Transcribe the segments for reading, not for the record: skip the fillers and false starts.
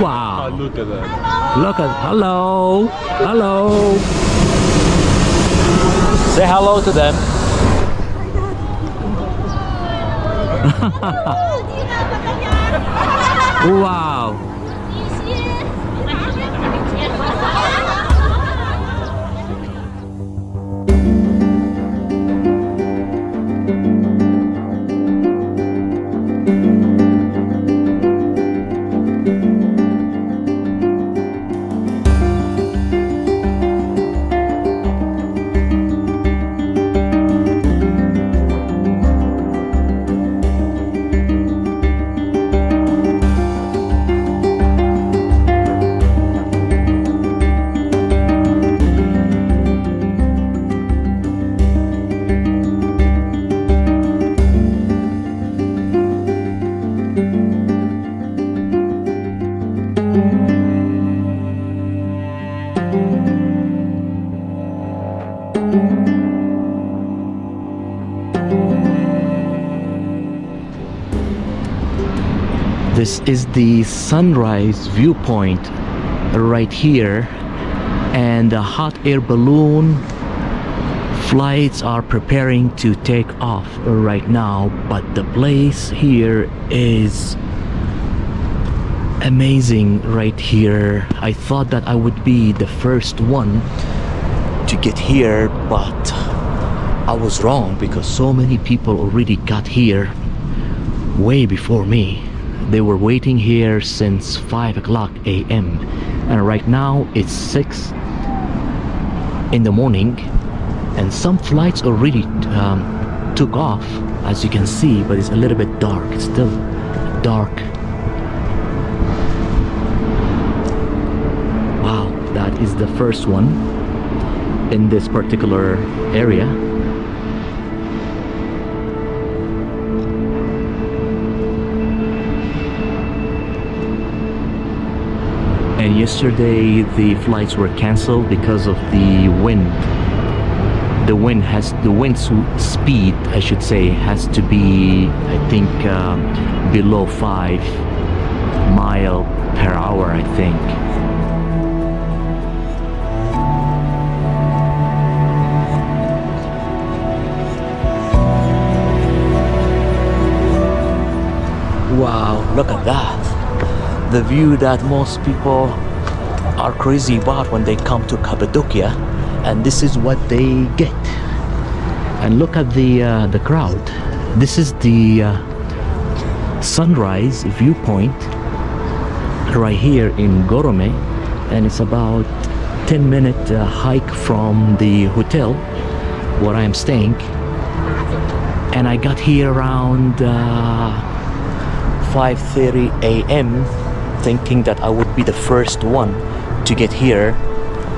Wow. Look at that. Look at, hello. Hello. Say hello to them. Wow. This is the sunrise viewpoint right here, and the hot air balloon flights are preparing to take off right now, but the place here is amazing right here. I thought that I would be the first one to get here, but I was wrong because so many people already got here way before me. They were waiting here since 5 o'clock a.m. and right now it's 6 in the morning, and some flights already took off, as you can see, but it's a little bit dark. It's still dark. Wow, that is the first one in this particular area. And yesterday the flights were cancelled because of the wind. The wind speed, I should say, has to be, I think, below 5 miles per hour, I think. Wow, look at that. The view that most people are crazy about when they come to Cappadocia, and this is what they get. And look at the crowd. This is the sunrise viewpoint right here in Göreme, and it's about 10-minute hike from the hotel where I am staying. And I got here around 5:30 a.m. thinking that I would be the first one to get here,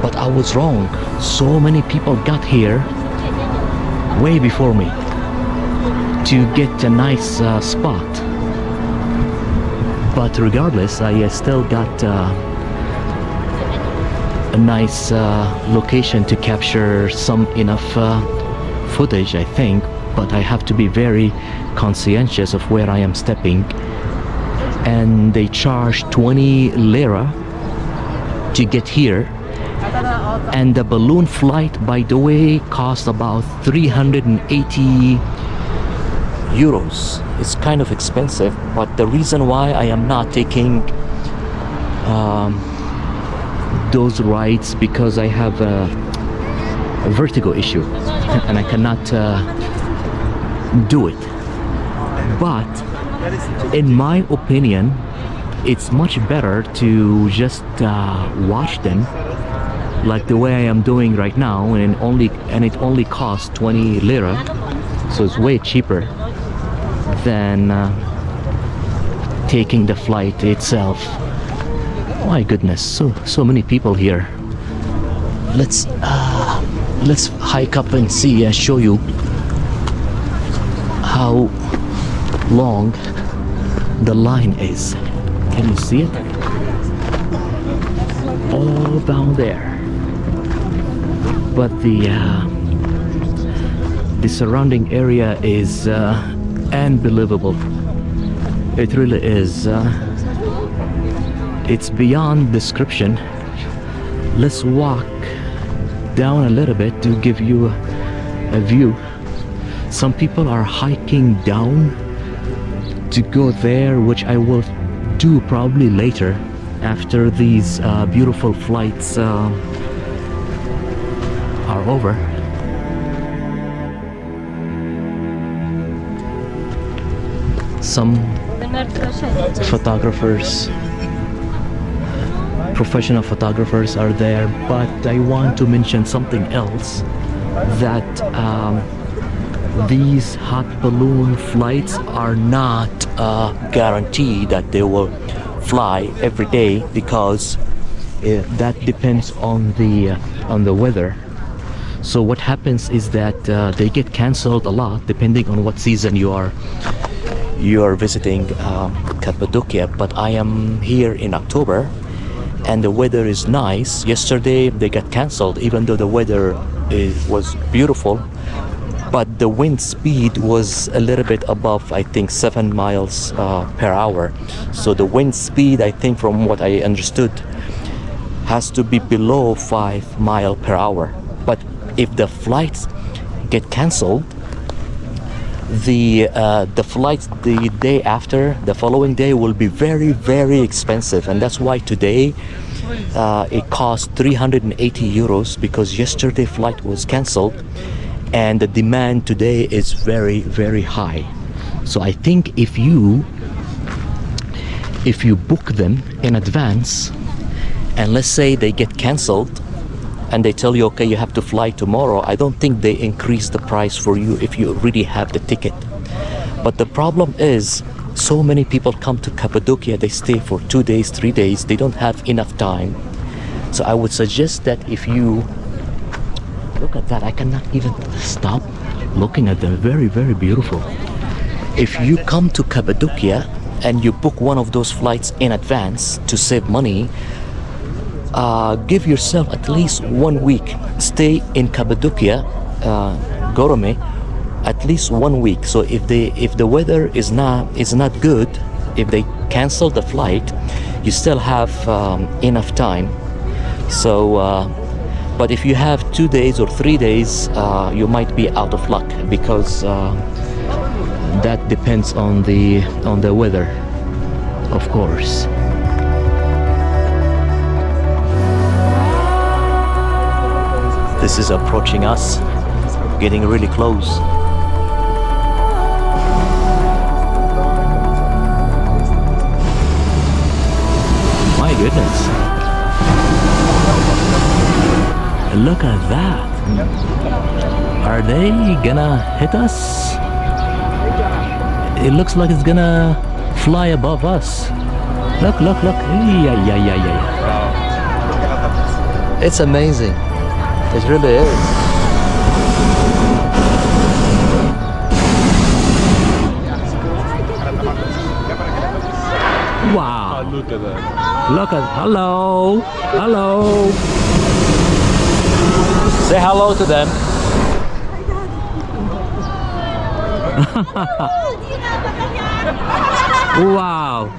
but I was wrong. So many people got here way before me to get a nice spot. But regardless, I still got a nice location to capture some enough footage, I think. But I have to be very conscientious of where I am stepping. And they charge 20 lira to get here, and the balloon flight, by the way, cost about 380 euros. It's kind of expensive, but the reason why I am not taking those rides because I have a vertigo issue and I cannot do it. But in my opinion, it's much better to just watch them like the way I am doing right now, and it only costs 20 lira, so it's way cheaper than taking the flight itself. My goodness, so many people here. Let's hike up and see and show you how long the line is. Can you see it? All down there. But the surrounding area is unbelievable. It really is. It's beyond description. Let's walk down a little bit to give you a view. Some people are hiking down to go there, which I will do probably later after these beautiful flights are over. Some photographers, professional photographers are there, but I want to mention something else, that these hot balloon flights are not guaranteed that they will fly every day, because that depends on the weather. So what happens is that they get cancelled a lot depending on what season you are visiting Cappadocia. But I am here in October and the weather is nice. Yesterday they got cancelled even though the weather was beautiful, but the wind speed was a little bit above, I think, 7 miles per hour. So the wind speed, I think, from what I understood, has to be below 5 miles per hour. But if the flights get cancelled, the flights the day after, the following day, will be very, very expensive. And that's why today it cost 380 euros, because yesterday flight was cancelled and the demand today is very, very high. So I think if you book them in advance, and let's say they get cancelled and they tell you, okay, you have to fly tomorrow, I don't think they increase the price for you if you already have the ticket. But the problem is, so many people come to Cappadocia, they stay for 2 days, 3 days, they don't have enough time. So I would suggest that if you look at that, I cannot even stop looking at them. Very, very beautiful. If you come to Cappadocia and you book one of those flights in advance to save money, give yourself at least 1 week. Stay in Cappadocia, Göreme, at least 1 week. So if the weather is not good, if they cancel the flight, you still have enough time. So but if you have 2 days or 3 days, you might be out of luck, because that depends on the weather, of course. This is approaching us, getting really close. My goodness. Look at that. Are they gonna hit us? It looks like it's gonna fly above us. Look, look, look. Yeah. It's amazing. It really is. Wow. Look at that. Look at, hello. Hello. Say hello to them. Wow.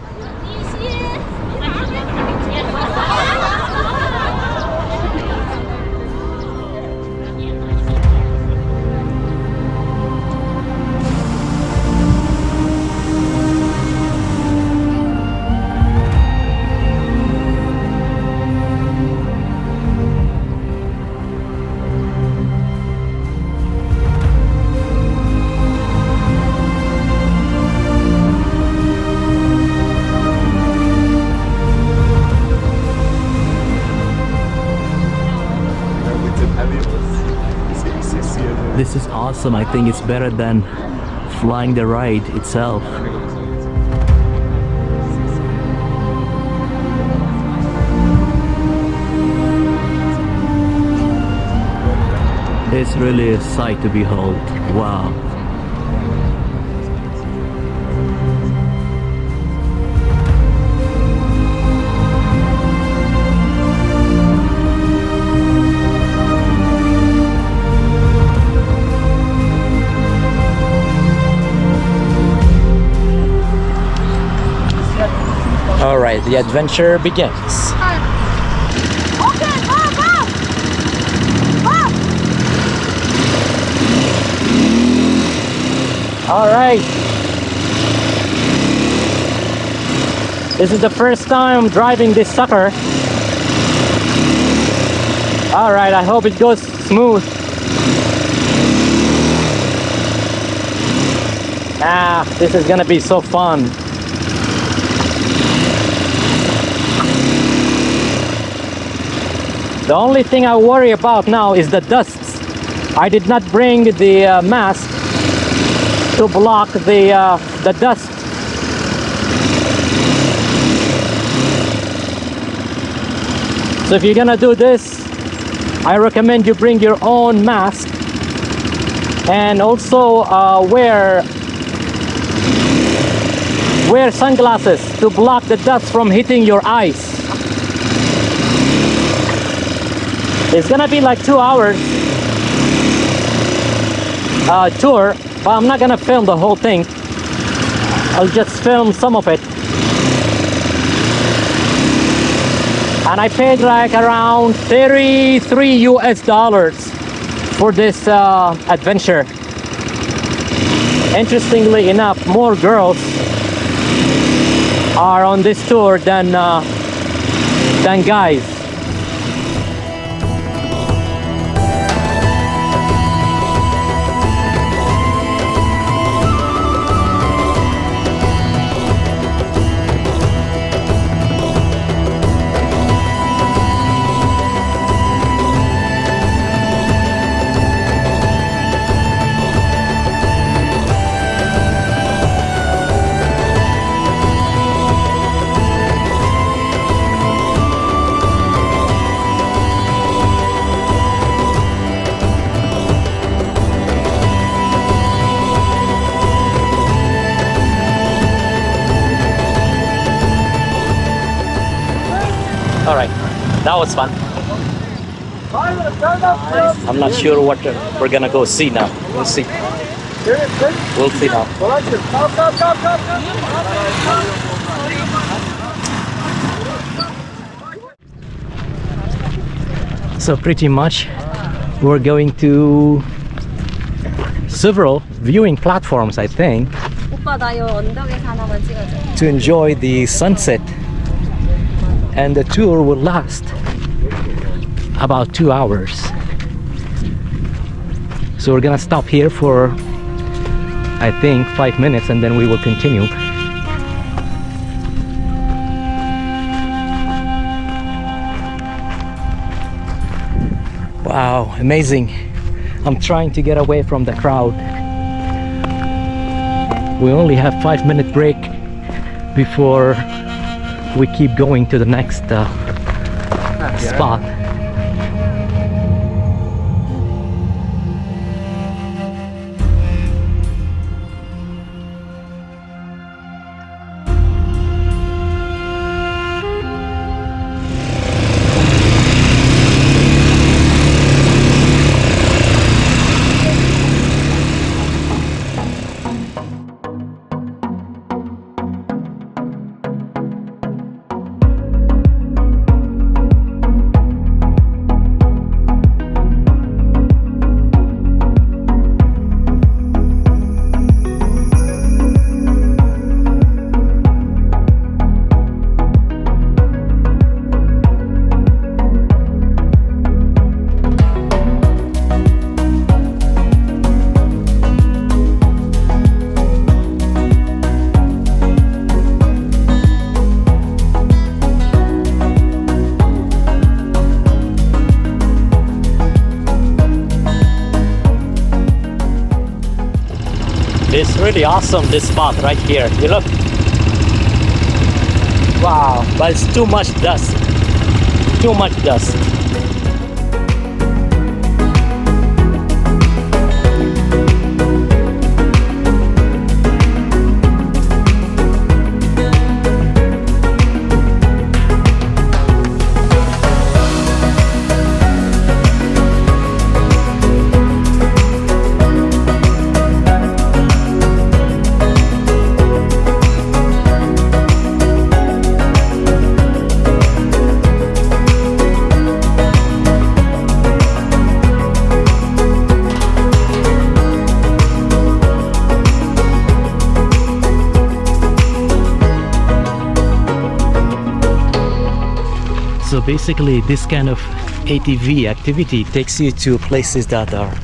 This is awesome. I think it's better than flying the ride itself. It's really a sight to behold. Wow. All right, the adventure begins. Okay, go, go! Go! All right. This is the first time I'm driving this sucker. All right, I hope it goes smooth. This is gonna be so fun. The only thing I worry about now is the dust. I did not bring the mask to block the dust. So if you're gonna do this, I recommend you bring your own mask, and also wear sunglasses to block the dust from hitting your eyes. It's gonna be like 2 hours tour, but I'm not gonna film the whole thing. I'll just film some of it. And I paid like around $33 US for this adventure. Interestingly enough, more girls are on this tour than guys. All right, that was fun. I'm not sure what we're gonna go see now. We'll see. We'll see now. So pretty much we're going to several viewing platforms, I think, 오빠 나 요 언덕에서 하나만 찍어줘. to enjoy the sunset. And the tour will last about 2 hours. So we're gonna stop here for, I think, 5 minutes, and then we will continue. Wow, amazing. I'm trying to get away from the crowd. We only have 5-minute break before we keep going to the next spot. It's really awesome, this spot right here. You look. Wow, but it's too much dust. Too much dust. basically this kind of ATV activity takes you to places that are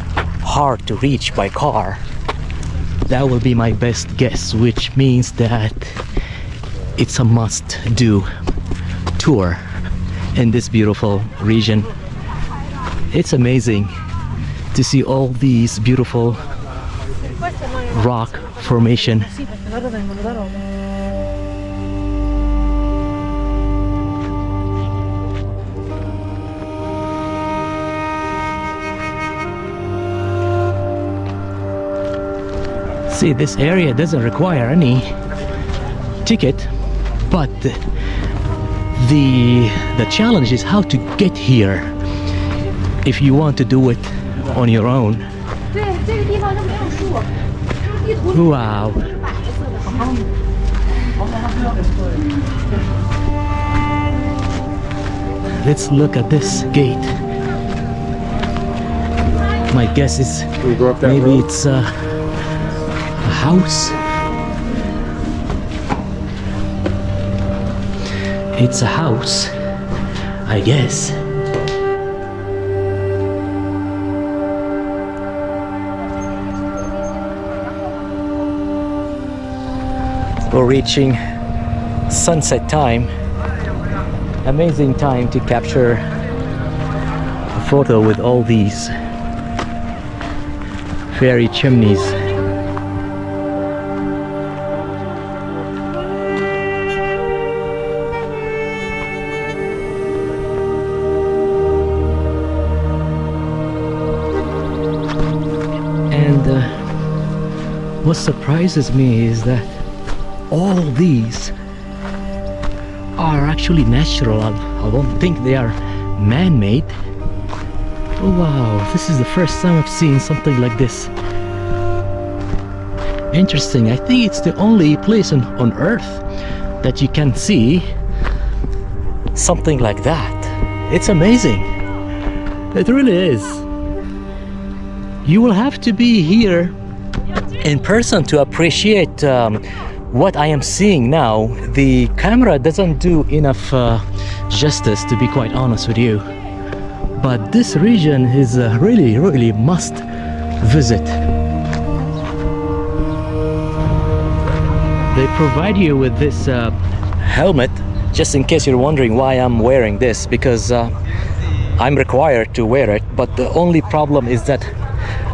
hard to reach by car. That will be my best guess, which means that it's a must-do tour in this beautiful region. It's amazing to see all these beautiful rock formation. See, this area doesn't require any ticket, but the challenge is how to get here if you want to do it on your own. Wow. Let's look at this gate. My guess is maybe it's a house. It's a house, I guess. We're reaching sunset time. Amazing time to capture a photo with all these fairy chimneys. What surprises me is that all these are actually natural. I don't think they are man-made. Oh, wow, this is the first time I've seen something like this. Interesting. I think it's the only place on Earth that you can see something like that. It's amazing. It really is. You will have to be here in person to appreciate what I am seeing now. The camera doesn't do enough justice, to be quite honest with you, but this region is really must visit. They provide you with this helmet, just in case you're wondering why I'm wearing this, because I'm required to wear it, but the only problem is that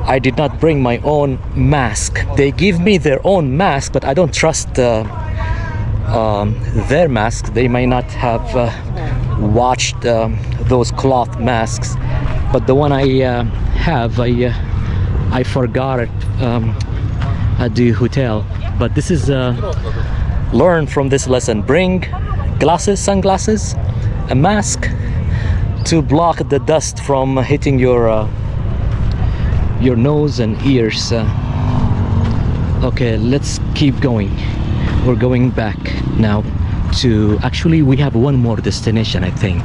I did not bring my own mask. They give me their own mask, but I don't trust their mask. They may not have watched those cloth masks, but the one I have, I forgot it at the hotel. But this is learn from this lesson. Bring glasses, sunglasses, a mask to block the dust from hitting your nose and ears. Okay, let's keep going. We're going back now to, actually we have one more destination, I think.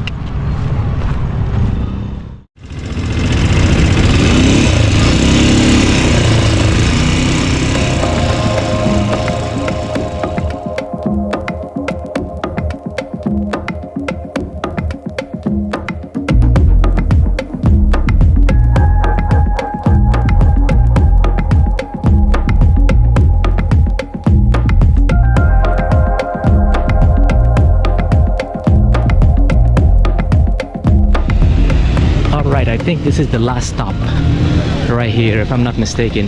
I think this is the last stop right here, if I'm not mistaken.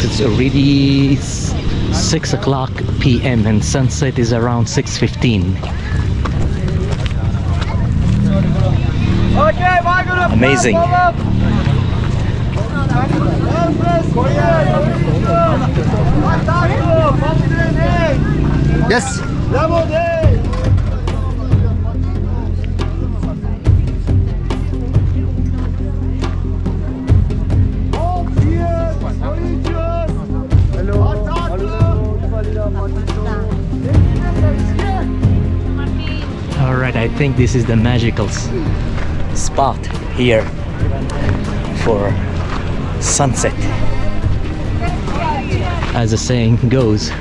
It's already 6 o'clock p.m. and sunset is around 6:15. Amazing. Yes. Alright, I think this is the magical spot here for sunset. As the saying goes,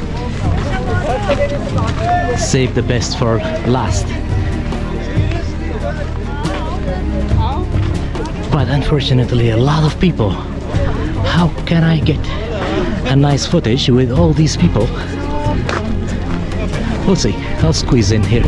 save the best for last. But unfortunately, a lot of people. How can I get a nice footage with all these people? We'll see. I'll squeeze in here.